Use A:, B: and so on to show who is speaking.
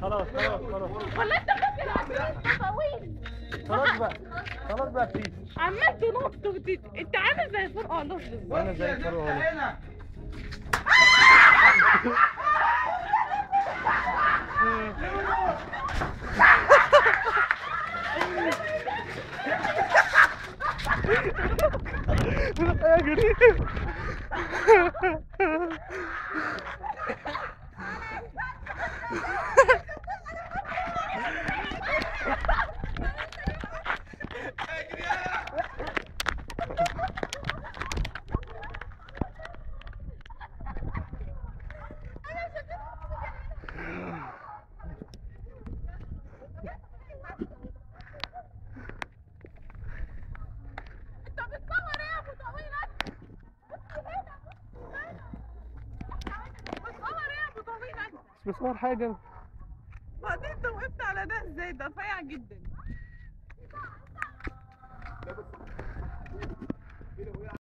A: خلاص خلاص خلاص.
B: ولا انت فاكر عشان طويل؟
A: خلاص بقى خلاص بقى بتيجي.
B: عمال تنط انت عامل زي فرقع نص.
A: انا زي الفرقة. يا جميل.
B: انت بتصور ايه يا ابو طويل؟ بتصور ايه يا ابو طويل انت؟
A: مش بصور حاجة.
B: بعدين انت وقفت على ده ازاي؟ ده رفيع جدا.